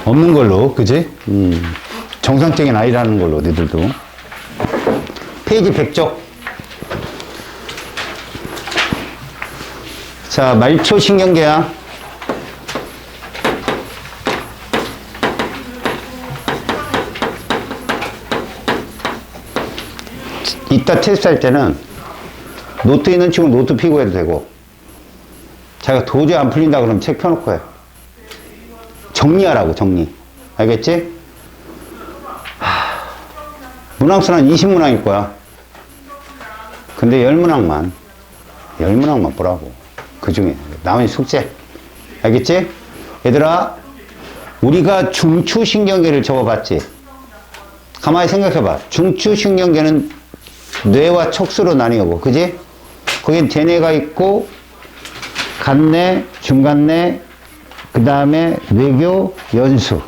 없는 걸로, 그지? 정상적인 아이라는 걸로, 너희들도. 페이지 100쪽. 자, 말초신경계야. 이따 테스트 할 때는 노트 있는 친구 노트 피고 해도 되고, 자기가 도저히 안 풀린다 그러면 책 펴놓고 해. 정리하라고, 정리. 알겠지? 문항수는 한 20문항일 거야. 근데 10문항만 보라고. 그 중에. 나머지 숙제. 알겠지? 얘들아, 우리가 중추신경계를 적어봤지? 가만히 생각해봐. 중추신경계는 뇌와 척수로 나뉘고, 그지? 거긴 대뇌가 있고, 간뇌, 중간뇌, 그 다음에 뇌교, 연수.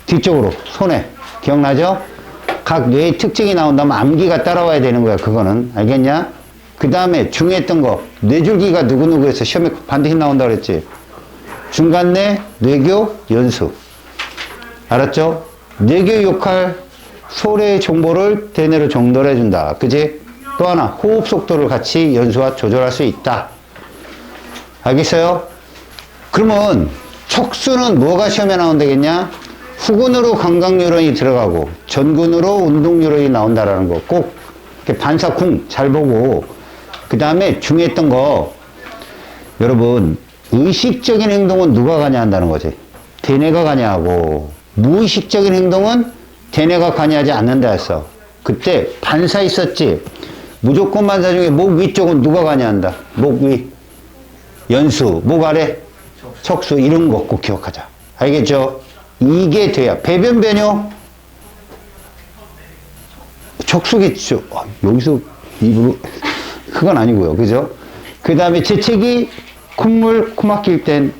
뒤쪽으로, 손에. 기억나죠? 각 뇌의 특징이 나온다면 암기가 따라와야 되는 거야, 그거는. 알겠냐? 그 다음에 중요했던 거. 뇌줄기가 누구누구해서 시험에 반드시 나온다 그랬지? 중간뇌, 뇌교, 연수. 알았죠? 뇌교 역할, 소래의 정보를 대뇌로 전달해준다. 그지? 또 하나, 호흡 속도를 같이 연수와 조절할 수 있다. 알겠어요? 그러면 척수는 뭐가 시험에 나온다겠냐? 후근으로 감각뉴런이 들어가고 전근으로 운동뉴런이 나온다라는 거 꼭 반사쿵 잘 보고, 그 다음에 중요했던 거, 여러분 의식적인 행동은 누가 관여한다는 거지? 대뇌가 관여하고, 무의식적인 행동은 대뇌가 관여하지 않는다 했어. 그때 반사 있었지? 무조건 반사 중에 목 위쪽은 누가 관여한다? 목 위, 연수, 목 아래, 척수. 이런 거 꼭 기억하자. 알겠죠? 이게 돼야. 배변 변효, 척수겠죠. 여기서 입으로, 그건 아니고요. 그죠? 그 다음에 재채기, 콧물, 코 막힐 땐,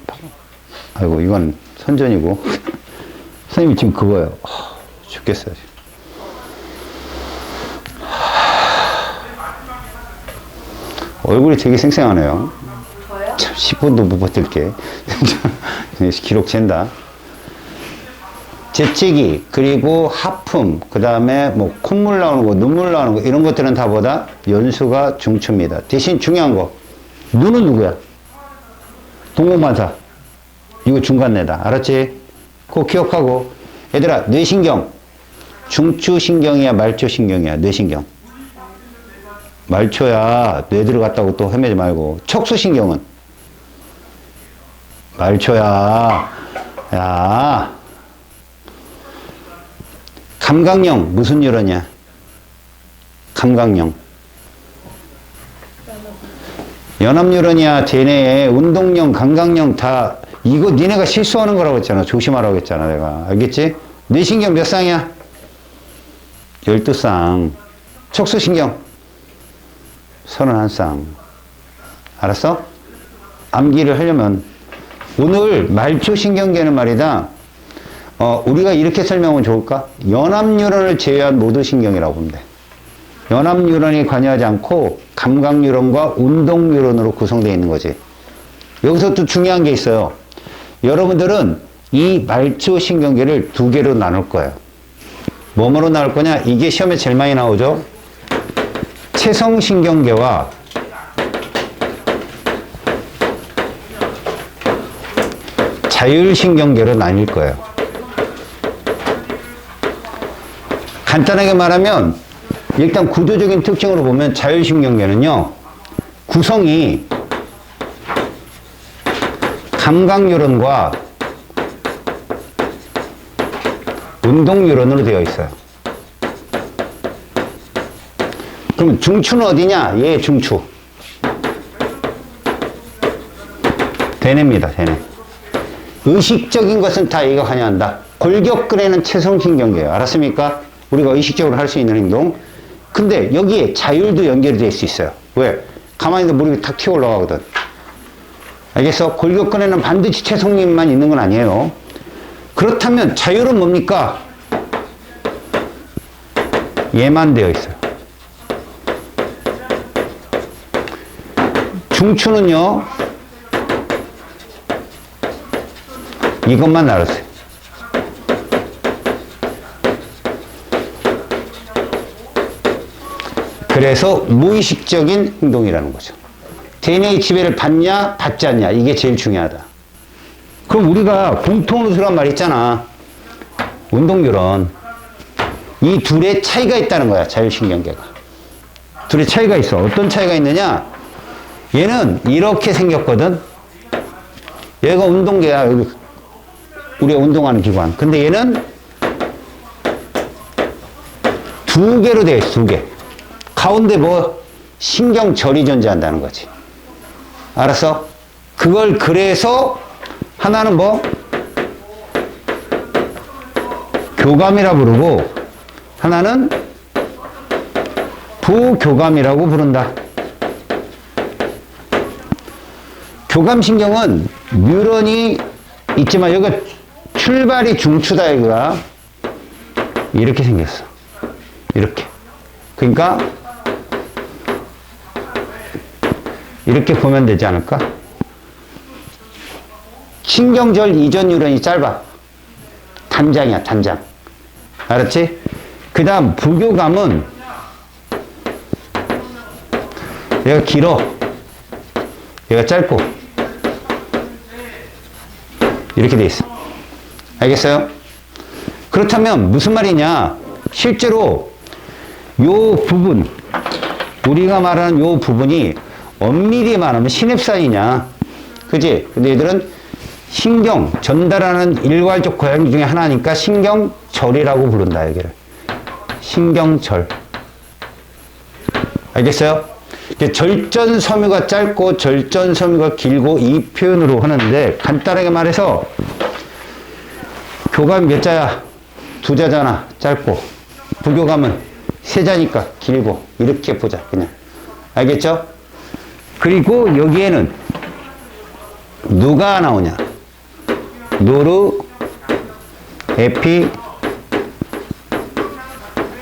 아이고, 이건 선전이고. 선생님이 지금 그거예요. 죽겠어요. 얼굴이 되게 생생하네요. 저요? 참, 10분도 못 버틸게. 기록 잰다. 재채기, 그리고 하품, 그 다음에 뭐 콧물 나오는 거, 눈물 나오는 거, 이런 것들은 다 보다 연수가 중추입니다. 대신 중요한 거, 눈은 누구야? 동공반사. 이거 중간뇌다. 알았지? 그거 기억하고. 얘들아, 뇌신경. 중추신경이야, 말초신경이야? 뇌신경. 말초야. 뇌 들어갔다고 또 헤매지 말고. 척수신경은? 말초야. 야. 감각령 무슨 뉴런이야? 감각령. 연합뉴런이야. 대뇌에 운동령, 감각령 다, 이거 니네가 실수하는 거라고 했잖아. 조심하라고 했잖아, 내가. 알겠지? 뇌신경 몇 쌍이야? 12쌍. 척수신경 31쌍. 알았어? 암기를 하려면. 오늘 말초신경계는 말이다. 우리가 이렇게 설명하면 좋을까? 연합뉴런을 제외한 모든 신경이라고 보면 돼. 연합뉴런이 관여하지 않고 감각뉴런과 운동뉴런으로 구성되어 있는 거지. 여기서 또 중요한 게 있어요. 여러분들은 이 말초신경계를 두 개로 나눌 거예요. 뭐뭐로 나눌 거냐? 이게 시험에 제일 많이 나오죠? 체성신경계와 자율신경계로 나뉠 거예요. 간단하게 말하면 일단 구조적인 특징으로 보면 자율신경계는요, 구성이 감각뉴런과 운동뉴런으로 되어 있어요. 그럼 중추는 어디냐? 얘 중추. 대뇌입니다, 대뇌. 의식적인 것은 다 얘가 관여한다. 골격근에는 체성신경계예요. 알았습니까? 우리가 의식적으로 할 수 있는 행동. 근데 여기에 자율도 연결이 될 수 있어요. 왜? 가만히 있는 무릎이 탁 튀어 올라가거든. 알겠어? 골격근에는 반드시 체성림만 있는 건 아니에요. 그렇다면 자율은 뭡니까? 얘만 되어 있어요. 중추는요, 이것만 알았어요. 그래서 무의식적인 행동이라는 거죠. DNA의 지배를 받냐, 받지 않냐. 이게 제일 중요하다. 그럼 우리가 공통의술한 말 있잖아. 운동률은 이 둘의 차이가 있다는 거야. 자율신경계가. 둘의 차이가 있어. 어떤 차이가 있느냐? 얘는 이렇게 생겼거든. 얘가 운동계야. 우리가 운동하는 기관. 근데 얘는 두 개로 돼 있어. 두 개. 가운데 뭐 신경절이 존재한다는 거지. 알았어? 그걸 그래서 하나는 뭐 교감이라 부르고 하나는 부교감이라고 부른다. 교감신경은 뉴런이 있지만 여기가 출발이 중추다. 여기가 이렇게 생겼어. 이렇게. 그러니까 이렇게 보면 되지 않을까? 신경절 이전 뉴런이 짧아. 단장이야, 단장. 알았지? 그 다음 부교감은 얘가 길어. 얘가 짧고. 이렇게 돼 있어. 알겠어요? 그렇다면 무슨 말이냐? 실제로 요 부분, 우리가 말하는 요 부분이 엄밀히 말하면 시냅산이냐. 그지? 근데 얘들은 신경 전달하는 일괄적 고양 중에 하나니까 신경절이라고 부른다. 여기를. 신경절. 알겠어요? 절전섬유가 짧고 절전섬유가 길고 이 표현으로 하는데 간단하게 말해서 교감 몇 자야? 두 자잖아. 짧고. 부교감은 세 자니까 길고. 이렇게 보자. 그냥. 알겠죠? 그리고 여기에는 누가 나오냐? 노르, 에피,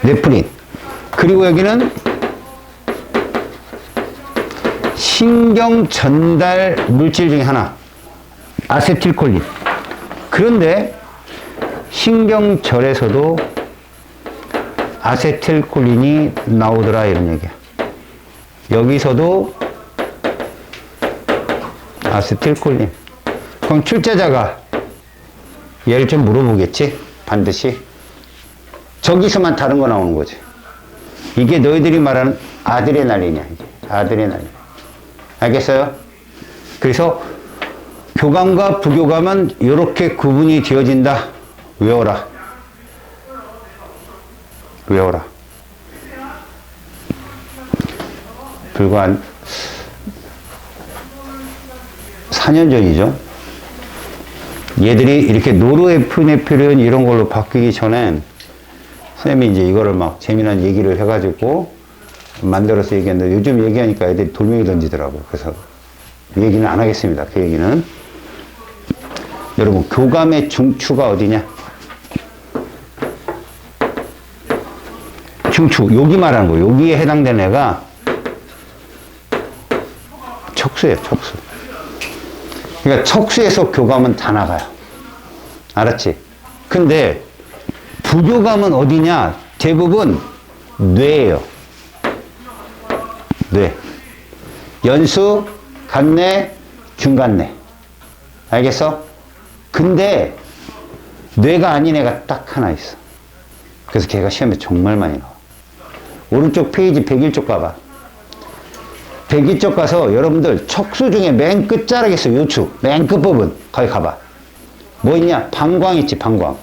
네프린. 그리고 여기는 신경 전달 물질 중에 하나. 아세틸콜린. 그런데 신경절에서도 아세틸콜린이 나오더라. 이런 얘기야. 여기서도 아세틸콜린. 그럼 출제자가 얘를 좀 물어보겠지? 반드시. 저기서만 다른 거 나오는 거지. 이게 너희들이 말하는 아드레날린이야. 이게. 아드레날린. 알겠어요? 그래서 교감과 부교감은 이렇게 구분이 되어진다. 외워라. 외워라. 불과 한 4년 전이죠. 얘들이 이렇게 노르에피네프린 이런 걸로 바뀌기 전엔 선생님이 이제 이거를 막 재미난 얘기를 해가지고 만들어서 얘기했는데 요즘 얘기하니까 애들이 돌멩이 던지더라고요. 그래서 얘기는 안 하겠습니다. 그 얘기는. 여러분, 교감의 중추가 어디냐? 중추. 여기 말하는 거예요. 여기에 해당되는 애가 척수예요. 척수. 그러니까 척수에서 교감은 다 나가요. 알았지? 근데 부교감은 어디냐? 대부분 뇌예요. 뇌. 연수, 간내, 중간내. 알겠어? 근데 뇌가 아닌 애가 딱 하나 있어. 그래서 걔가 시험에 정말 많이 나와. 오른쪽 페이지 101쪽 가봐. 102쪽 가서 여러분들 척수 중에 맨 끝자락에 있어. 요축. 맨 끝부분. 거기 가봐. 뭐 있냐? 방광 있지, 방광.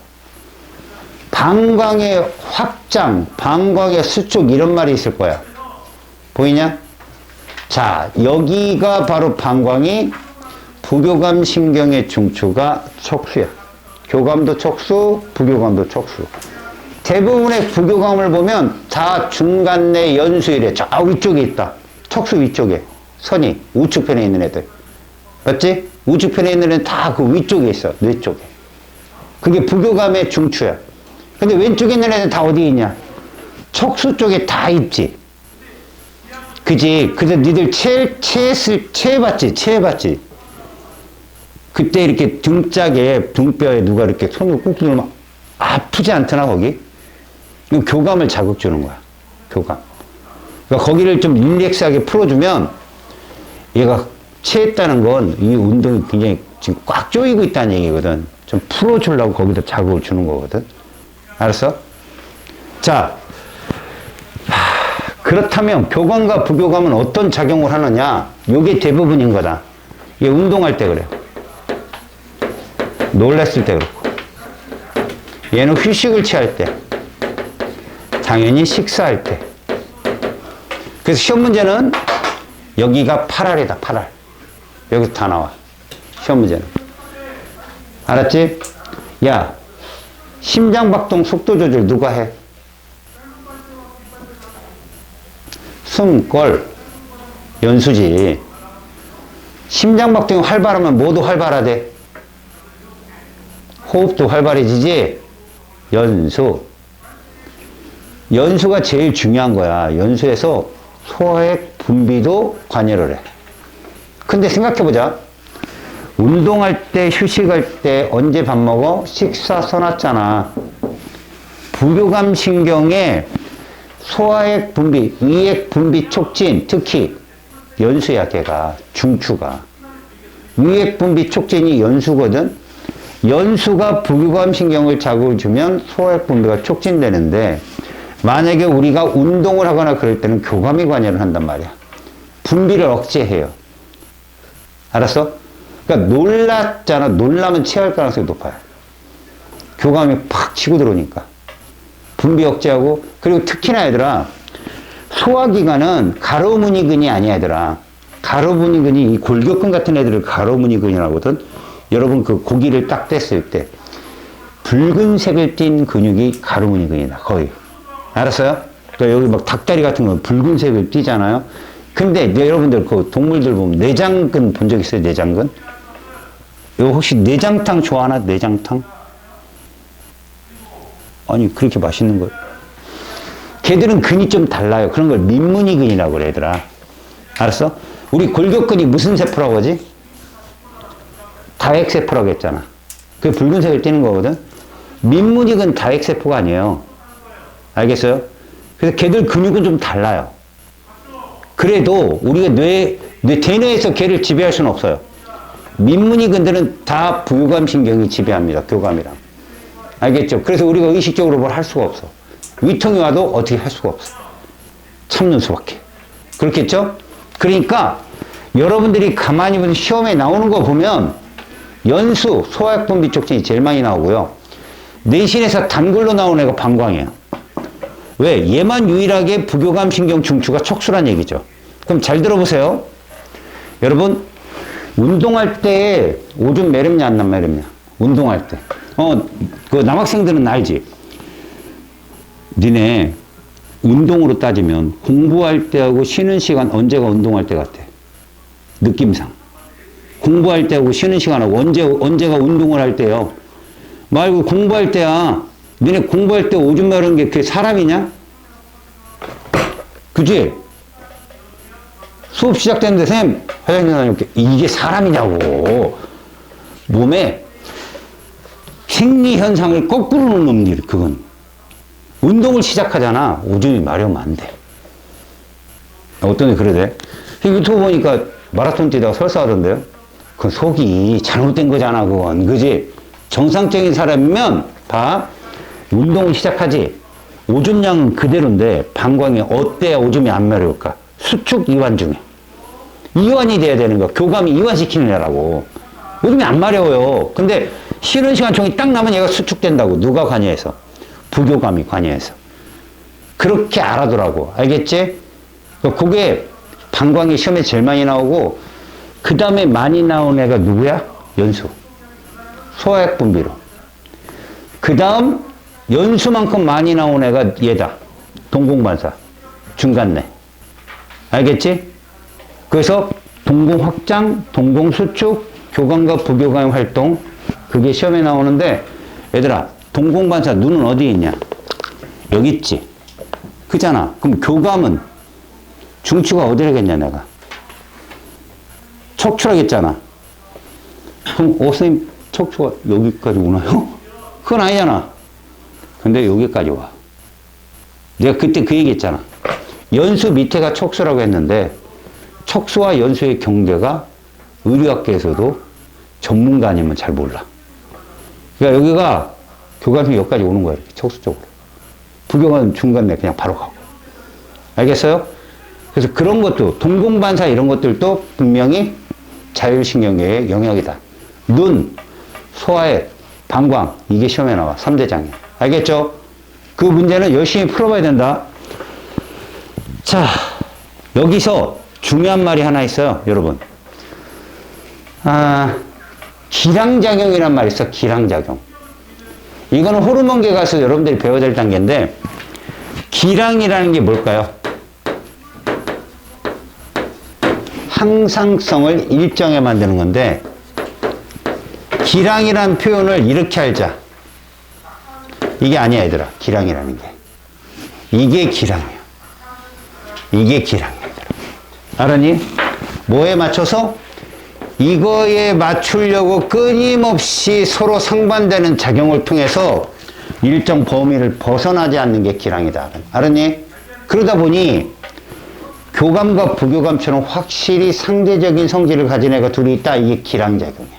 방광의 확장, 방광의 수축 이런 말이 있을 거야. 보이냐? 자, 여기가 바로 방광이 부교감 신경의 중추가 척수야. 교감도 척수, 부교감도 척수. 대부분의 부교감을 보면 다 중간내 연수이래. 저 위쪽에 있다. 척수 위쪽에. 선이 우측편에 있는 애들. 맞지? 우측편에 있는 애는 다 그 위쪽에 있어. 뇌 쪽에. 그게 부교감의 중추야. 근데 왼쪽에 있는 애들 다 어디에 있냐? 척수 쪽에 다 있지. 그지? 근데 니들 체해봤지? 체해봤지? 그때 이렇게 등짝에, 등뼈에 누가 이렇게 손으로 꾹 누르면 아프지 않더나, 거기? 이거 교감을 자극 주는 거야. 교감. 그러니까 거기를 좀 릴렉스하게 풀어주면 얘가 체했다는 건 이 운동이 굉장히 지금 꽉 조이고 있다는 얘기거든. 좀 풀어주려고 거기다 자극을 주는 거거든. 알았어? 자, 그렇다면 교감과 부교감은 어떤 작용을 하느냐? 요게 대부분인 거다. 이게 운동할 때 그래요. 놀랬을 때 그렇고. 얘는 휴식을 취할 때. 당연히 식사할 때. 그래서 시험 문제는 여기가 8알이다, 8알. 여기서 다 나와. 시험 문제는. 알았지? 야, 심장박동 속도 조절 누가 해? 숨, 꼴, 연수지. 심장박동이 활발하면 뭐도 활발하대? 호흡도 활발해지지? 연수. 연수가 제일 중요한 거야. 연수에서 소화액 분비도 관여를 해. 근데 생각해보자. 운동할 때, 휴식할 때, 언제 밥 먹어? 식사 써놨잖아. 부교감 신경에 소화액 분비, 위액 분비 촉진, 특히 연수야, 걔가. 중추가. 위액 분비 촉진이 연수거든? 연수가 부교감 신경을 자극을 주면 소화액 분비가 촉진되는데, 만약에 우리가 운동을 하거나 그럴 때는 교감이 관여를 한단 말이야. 분비를 억제해요. 알았어? 그러니까 놀랐잖아. 놀라면 체할 가능성이 높아요. 교감이 팍 치고 들어오니까. 분비 억제하고, 그리고 특히나 얘들아, 소화기관은 가로무늬근이 아니야, 얘들아. 가로무늬근이 이 골격근 같은 애들을 가로무늬근이라고 하거든. 여러분 그 고기를 딱 뗐을 때 붉은색을 띤 근육이 가로무늬근이다, 거의. 알았어요? 또 여기 막 닭다리 같은 거 붉은색을 띠잖아요. 근데 여러분들 그 동물들 보면 내장근 본 적 있어요? 내장근? 이거 혹시 내장탕 좋아하나? 내장탕? 아니 그렇게 맛있는 걸. 걔들은 근이 좀 달라요. 그런 걸 민무늬근이라고 그래, 얘들아. 알았어? 우리 골격근이 무슨 세포라고 하지? 다액세포라고 했잖아. 그게 붉은색을 띠는 거거든. 민무늬근 다액세포가 아니에요. 알겠어요? 그래서 걔들 근육은 좀 달라요. 그래도 우리가 대뇌에서 걔를 지배할 수는 없어요. 민무늬근들은 다 부교감신경이 지배합니다. 교감이랑. 알겠죠? 그래서 우리가 의식적으로 뭘 할 수가 없어. 위통이 와도 어떻게 할 수가 없어. 참는 수밖에. 그렇겠죠? 그러니까 여러분들이 가만히 보면 시험에 나오는 거 보면 연수, 소화액 분비 촉진이 제일 많이 나오고요. 내신에서 단글로 나오는 애가 방광이에요. 왜? 얘만 유일하게 부교감 신경 중추가 척수란 얘기죠. 그럼 잘 들어보세요. 여러분, 운동할 때 오줌 매렵냐, 안 매렵냐? 운동할 때. 그 남학생들은 알지? 니네 운동으로 따지면 공부할 때하고 쉬는 시간 언제가 운동할 때 같아? 느낌상. 공부할 때하고 쉬는 시간하고 언제가 운동을 할 때요? 말고 공부할 때야. 니네 공부할 때 오줌 마르는 게 그게 사람이냐? 그지? 수업 시작됐는데 선생님, 회장님 다녀올게. 이게 사람이냐고. 몸에 생리현상을 거꾸로 놓는 일, 그건. 운동을 시작하잖아. 오줌이 마려우면 안 돼. 어떤 애 그러대? 유튜브 보니까 마라톤 뛰다가 설사하던데요? 그건 속이 잘못된 거잖아, 그건. 그지? 정상적인 사람이면, 봐. 운동을 시작하지. 오줌량은 그대로인데, 방광이 어때야 오줌이 안 마려울까? 수축, 이완 중에. 이완이 돼야 되는 거야. 교감이 이완시키는 애라고. 오줌이 안 마려워요. 근데, 쉬는 시간 종이 딱 나면 얘가 수축된다고. 누가 관여해서? 부교감이 관여해서. 그렇게 알아두라고. 알겠지? 그게 방광이 시험에 제일 많이 나오고, 그 다음에 많이 나온 애가 누구야? 연수. 소화액 분비로. 그 다음, 연수만큼 많이 나온 애가 얘다. 동공반사. 중간내. 알겠지? 그래서 동공확장, 동공수축, 교감과 부교감의 활동, 그게 시험에 나오는데, 얘들아, 동공반사 눈은 어디에 있냐? 여기 있지. 그잖아. 그럼 교감은 중추가 어디라겠냐, 내가? 척추라겠잖아. 그럼, 선생님, 척추가 여기까지 오나요? 그건 아니잖아. 근데 여기까지 와. 내가 그때 그 얘기 했잖아. 연수 밑에가 척수라고 했는데 척수와 연수의 경계가 의료학계에서도 전문가 아니면 잘 몰라. 그러니까 여기가 교감이 여기까지 오는 거야. 이렇게 척수 쪽으로. 부교감은 중간에 그냥 바로 가고. 알겠어요? 그래서 그런 것도 동공반사 이런 것들도 분명히 자율신경계의 영역이다. 눈, 소화액, 방광 이게 시험에 나와. 3대 장애. 알겠죠? 그 문제는 열심히 풀어봐야 된다. 자, 여기서 중요한 말이 하나 있어요, 여러분. 기량작용이란 말이 있어, 기량작용. 이거는 호르몬계 가서 여러분들이 배워야 될 단계인데, 기량이라는 게 뭘까요? 항상성을 일정에 만드는 건데, 기량이라는 표현을 이렇게 알자. 이게 아니야, 얘들아. 기량이라는 게. 이게 기량이야. 이게 기량이야, 얘들아. 알았니? 뭐에 맞춰서? 이거에 맞추려고 끊임없이 서로 상반되는 작용을 통해서 일정 범위를 벗어나지 않는 게 기량이다. 알았니? 그러다 보니 교감과 부교감처럼 확실히 상대적인 성질을 가진 애가 둘이 있다. 이게 기량작용이야.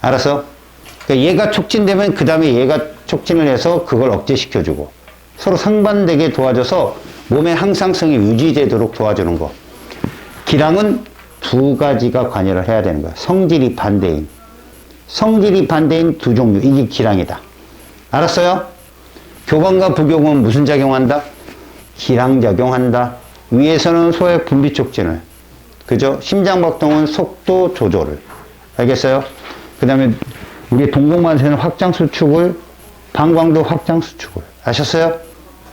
알았어? 그러니까 얘가 촉진되면 그 다음에 얘가 촉진을 해서 그걸 억제시켜주고 서로 상반되게 도와줘서 몸의 항상성이 유지되도록 도와주는 거. 기량은 두 가지가 관여를 해야 되는 거야. 성질이 반대인 두 종류. 이게 기량이다. 알았어요? 교감과 부교감은 무슨 작용한다? 기량작용한다. 위에서는 소액 분비 촉진을. 그죠? 심장박동은 속도 조절을. 알겠어요? 그 다음에 우리 동공반사는 확장 수축을, 방광도 확장 수축을. 아셨어요?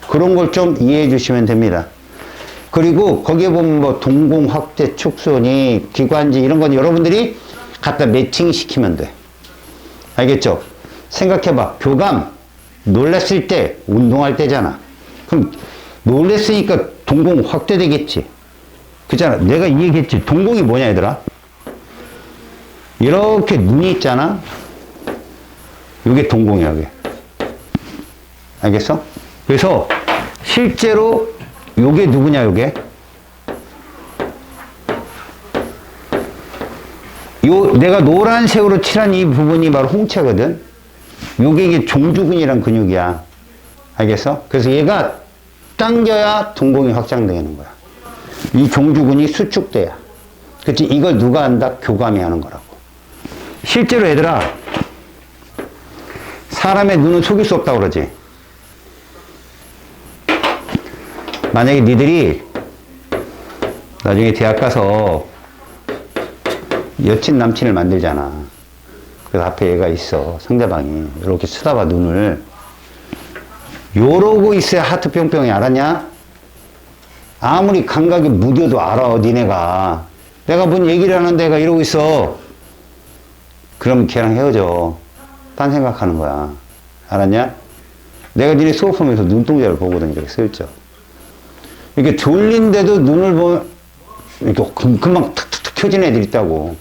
그런 걸 좀 이해해 주시면 됩니다. 그리고 거기에 보면 뭐 동공 확대 축소니 기관지 이런 건 여러분들이 갖다 매칭 시키면 돼. 알겠죠? 생각해봐. 교감 놀랬을 때 운동할 때잖아. 그럼 놀랬으니까 동공 확대되겠지. 그잖아. 내가 이 얘기했지. 동공이 뭐냐 얘들아? 이렇게 눈이 있잖아. 이게 동공이야. 이게. 알겠어? 그래서 실제로 요게 누구냐 요게? 요 내가 노란색으로 칠한 이 부분이 바로 홍채거든. 요게 이게 종주근이란 근육이야. 알겠어? 그래서 얘가 당겨야 동공이 확장되는 거야. 이 종주근이 수축돼야. 그치? 이걸 누가 한다? 교감이 하는 거라고. 실제로 얘들아, 사람의 눈은 속일 수 없다고 그러지. 만약에 니들이 나중에 대학 가서 여친 남친을 만들잖아. 그래서 앞에 얘가 있어. 상대방이. 이렇게 쳐다봐, 눈을. 요러고 있어야 하트 뿅뿅이. 알았냐? 아무리 감각이 무뎌도 알아, 니네가. 내가 뭔 얘기를 하는데 얘가 이러고 있어. 그럼 걔랑 헤어져. 딴 생각하는 거야. 알았냐? 내가 니네 수업하면서 눈동자를 보거든, 이렇게 슬쩍. 이렇게 졸린데도 눈을 보면, 이렇게 금방 탁탁탁 켜진 애들 있다고.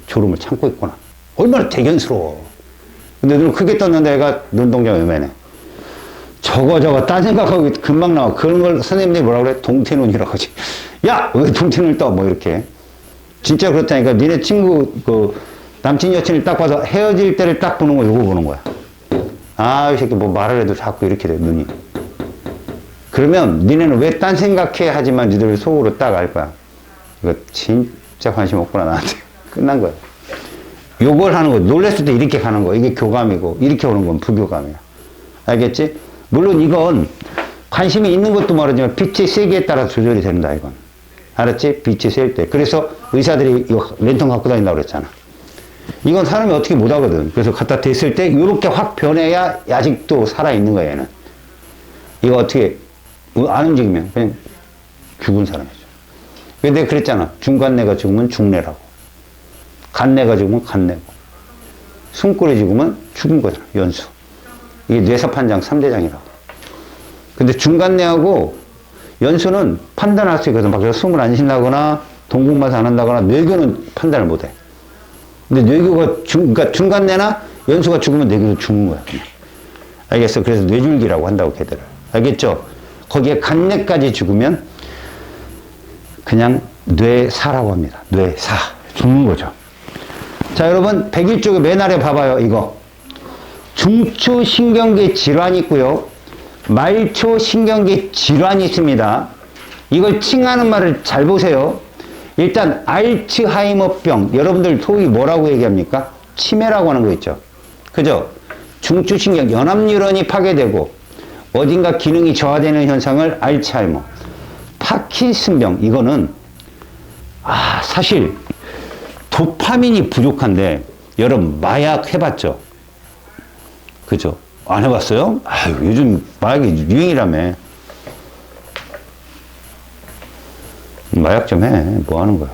졸음을 참고 있구나. 얼마나 대견스러워. 근데 눈을 크게 떴는데 애가 눈동자가 요만해. 저거 딴 생각하고 금방 나와. 그런 걸 선생님들이 뭐라 그래? 동태눈이라고 하지. 야! 왜 동태눈을 떠? 뭐 이렇게. 진짜 그렇다니까. 니네 친구, 남친 여친을 딱 봐서 헤어질 때를 딱 보는 거, 요거 보는 거야. 아, 이 새끼 뭐 말을 해도 자꾸 이렇게 돼, 눈이. 그러면 니네는 왜 딴 생각해? 하지만 니들 속으로 딱 알 거야. 이거 진짜 관심 없구나, 나한테. 끝난 거야. 요걸 하는 거. 놀랬을 때 이렇게 가는 거. 이게 교감이고, 이렇게 오는 건 부교감이야. 알겠지? 물론 이건 관심이 있는 것도 모르지만 빛의 세기에 따라 조절이 된다, 이건. 알았지? 빛이 셀 때. 그래서 의사들이 이거 랜턴 갖고 다닌다고 그랬잖아. 이건 사람이 어떻게 못 하거든. 그래서 갖다 댔을 때 이렇게 확 변해야 아직도 살아있는 거야, 얘는. 이거 어떻게 안 움직이면 그냥 죽은 사람이죠. 근데 그랬잖아. 중간내가 죽으면 중내라고. 간내가 죽으면 간내고. 숨골이 죽으면 죽은 거잖아. 연수. 이게 뇌사판장 3대장이라고. 근데 중간내하고 연수는 판단할 수 있거든. 밖에서 숨을 안 쉰다거나 동공반사 안 한다거나 뇌교는 판단을 못 해. 근데 뇌교가 그러니까 중간내나 연수가 죽으면 뇌교도 죽는 거야. 그냥. 알겠어? 그래서 뇌줄기라고 한다고 걔들을. 알겠죠? 거기에 간내까지 죽으면 그냥 뇌사라고 합니다. 뇌사. 죽는 거죠. 자, 여러분 101쪽에 맨 아래 봐봐요. 이거 중추신경계 질환이 있고요, 말초신경계 질환이 있습니다. 이걸 칭하는 말을 잘 보세요. 일단 알츠하이머병, 여러분들 소위 뭐라고 얘기합니까? 치매라고 하는 거 있죠. 그죠? 중추신경 연합뉴런이 파괴되고 어딘가 기능이 저하되는 현상을 알츠하이머. 파킨슨병, 이거는 사실 도파민이 부족한데, 여러분 마약 해봤죠? 그죠? 안 해봤어요? 아유, 요즘 마약이 유행이라며. 마약 좀 해. 뭐 하는 거야?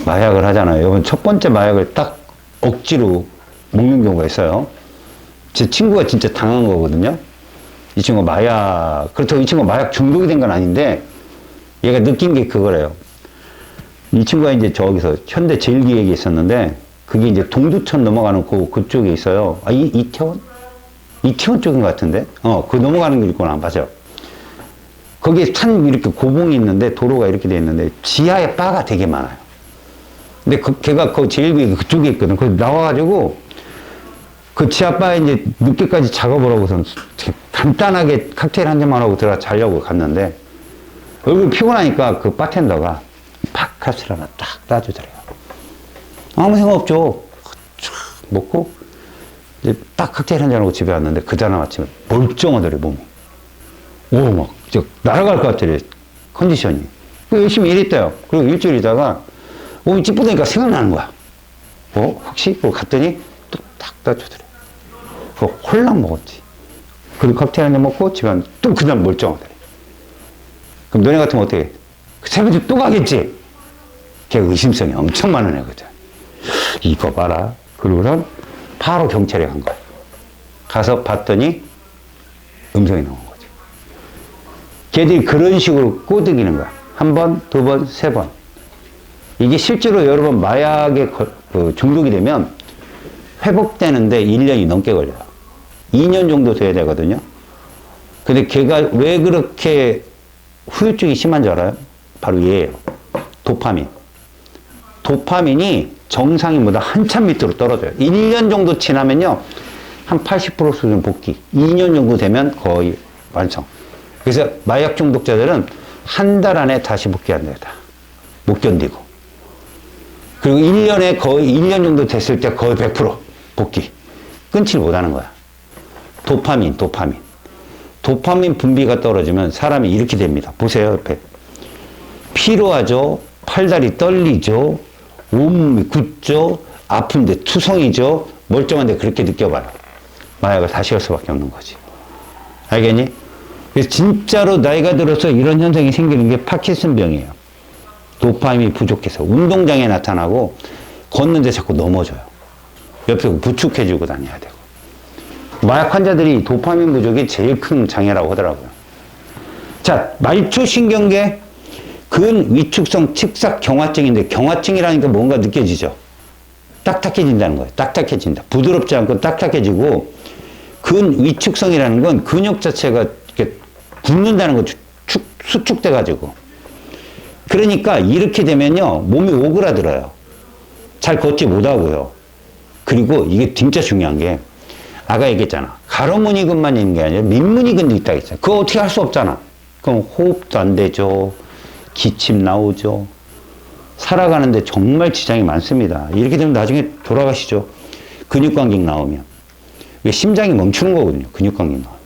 마약을 하잖아요. 여러분, 첫 번째 마약을 딱 억지로 먹는 경우가 있어요. 제 친구가 진짜 당한 거거든요. 이 친구가 그렇다고 이 친구가 마약 중독이 된 건 아닌데, 얘가 느낀 게 그거래요. 이 친구가 이제 저기서 현대 제일기획에 있었는데, 그게 이제 동두천 넘어가는 그쪽에 있어요. 이태원? 이태원 쪽인 것 같은데? 그 넘어가는 길 있구나. 맞아요. 거기에 산 이렇게 고봉이 있는데, 도로가 이렇게 돼 있는데, 지하에 바가 되게 많아요. 근데 걔가 그 제일기획이 그쪽에 있거든. 거기 나와가지고, 그 지하바에 이제 늦게까지 작업을 하고선 간단하게 칵테일 한 잔만 하고 들어가 자려고 갔는데, 얼굴 피곤하니까 그 바텐더가 파카스를 하나 딱 따주더래요. 아무 생각 없죠. 먹고 이제 딱 칵테일 한 잔하고 집에 왔는데, 그 다음 아침에 멀쩡하더래, 몸이. 막 날아갈 것 같더래, 컨디션이. 열심히 일했대요. 그리고 일주일 있다가 몸이 찌뿌드니까 생각나는 거야. 혹시? 그거 갔더니 또 딱 따주더래. 그거 홀랑 먹었지. 그리고 칵테일 한 잔 먹고 집에 왔는데 또 그다음 멀쩡하더래. 그럼 너네 같으면 어떻게 해? 세 번째 또 가겠지? 걔가 의심성이 엄청 많은 애거든. 이거 봐라. 그러고선 바로 경찰에 간 거야. 가서 봤더니 음성이 나온 거지. 걔들이 그런 식으로 꼬드기는 거야. 한 번, 두 번, 세 번. 이게 실제로 여러분 마약에 중독이 되면 회복되는데 1년이 넘게 걸려요. 2년 정도 돼야 되거든요. 근데 걔가 왜 그렇게 후유증이 심한 줄 알아요? 바로 얘예요. 도파민. 도파민이 정상인보다 한참 밑으로 떨어져요. 1년 정도 지나면요, 한 80% 수준 복귀. 2년 정도 되면 거의 완성. 그래서 마약 중독자들은 한 달 안에 다시 복귀한다. 못 견디고. 그리고 1년에 거의 1년 정도 됐을 때 거의 100% 복귀. 끊지 못하는 거야. 도파민. 도파민 분비가 떨어지면 사람이 이렇게 됩니다. 보세요, 옆에. 피로하죠. 팔다리 떨리죠. 온몸이 굳죠. 아픈데 투성이죠. 멀쩡한데 그렇게 느껴봐요. 마약을 다시 할 수밖에 없는 거지. 알겠니? 그래서 진짜로 나이가 들어서 이런 현상이 생기는 게 파킨슨병이에요. 도파민이 부족해서 운동장에 나타나고 걷는데 자꾸 넘어져요. 옆에 부축해주고 다녀야 되고. 마약 환자들이 도파민 부족이 제일 큰 장애라고 하더라고요. 자, 말초신경계 근위축성 측삭 경화증인데, 경화증이라니까 뭔가 느껴지죠? 딱딱해진다는 거예요. 딱딱해진다. 부드럽지 않고 딱딱해지고, 근위축성이라는 건 근육 자체가 이렇게 굳는다는 거, 수축돼가지고. 그러니까 이렇게 되면요, 몸이 오그라들어요. 잘 걷지 못하고요. 그리고 이게 진짜 중요한 게, 아까 얘기했잖아. 가로무늬근만 있는 게 아니라 밑무늬근도 있다고 했잖아. 그거 어떻게 할 수 없잖아. 그럼 호흡도 안 되죠. 기침 나오죠. 살아가는데 정말 지장이 많습니다. 이렇게 되면 나중에 돌아가시죠. 근육광경 나오면. 심장이 멈추는 거거든요. 근육광경 나오면.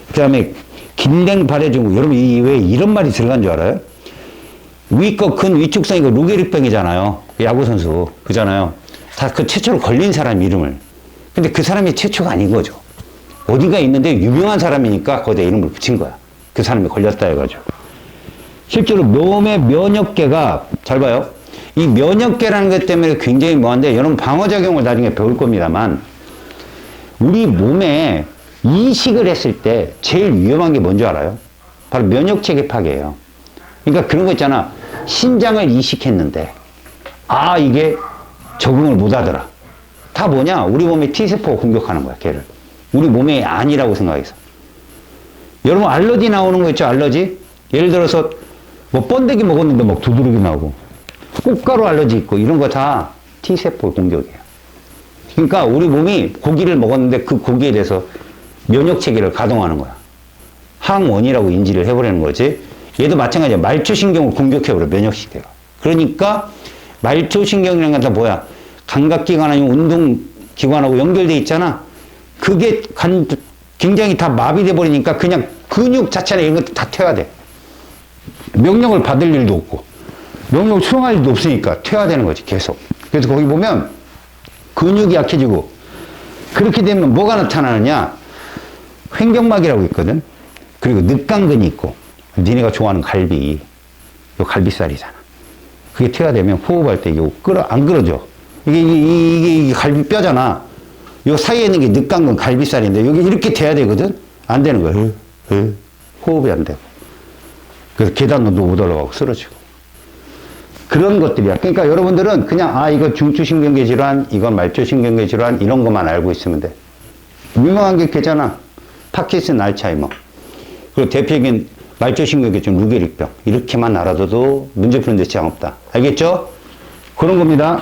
그 다음에 긴냉 발해증후. 여러분 왜 이런 말이 들어간 줄 알아요? 위거 근위축성이고 루게릭병이잖아요. 야구선수. 그잖아요. 다 그 최초로 걸린 사람 이름을. 근데 그 사람이 최초가 아닌 거죠. 어디가 있는데 유명한 사람이니까 거기다 이름을 붙인 거야. 그 사람이 걸렸다 해가지고. 실제로 몸의 면역계가, 잘 봐요. 이 면역계라는 것 때문에 굉장히 뭐한데, 여러분 방어작용을 나중에 배울 겁니다만, 우리 몸에 이식을 했을 때 제일 위험한 게 뭔지 알아요? 바로 면역체계 파괴예요. 그러니까 그런 거 있잖아. 신장을 이식했는데, 이게 적응을 못 하더라. 다 뭐냐? 우리 몸에 T세포가 공격하는 거야, 걔를. 우리 몸에 아니라고 생각해서. 여러분 알러지 나오는 거 있죠? 알러지? 예를 들어서 뭐 번데기 먹었는데 막 두드러기 나고 꽃가루 알러지 있고 이런 거 다 T세포 공격이에요. 그러니까 우리 몸이 고기를 먹었는데 그 고기에 대해서 면역체계를 가동하는 거야. 항원이라고 인지를 해버리는 거지. 얘도 마찬가지야. 말초신경을 공격해버려, 면역시계가. 그러니까 말초신경이라는 건 다 뭐야? 감각기관 아니면 운동기관하고 연결돼 있잖아. 그게 굉장히 다 마비돼 버리니까 그냥 근육 자체나 이런 것도 다 퇴화돼. 명령을 받을 일도 없고 명령을 수행할 일도 없으니까 퇴화되는 거지, 계속. 그래서 거기 보면 근육이 약해지고 그렇게 되면 뭐가 나타나느냐? 횡격막이라고 있거든. 그리고 늑강근이 있고 니네가 좋아하는 갈비, 요 갈비살이잖아. 그게 퇴화되면 호흡할 때 이거 안 끌어져. 이게 갈비뼈잖아. 요 사이에 있는 게 늑강근 갈비살인데 여기 이렇게 돼야 되거든. 안 되는 거야. 호흡이 안 되고. 그래서 계단도 못 올라가고 쓰러지고. 그런 것들이야. 그러니까 여러분들은 그냥 이거 중추신경계 질환, 이건 말초신경계 질환 이런 것만 알고 있으면 돼. 유명한 게 걔잖아. 파킨슨, 알츠하이머. 그리고 대표적인 말초신경계증 루게릭병. 이렇게만 알아둬도 문제 푸는 데 지장 없다. 알겠죠? 그런 겁니다.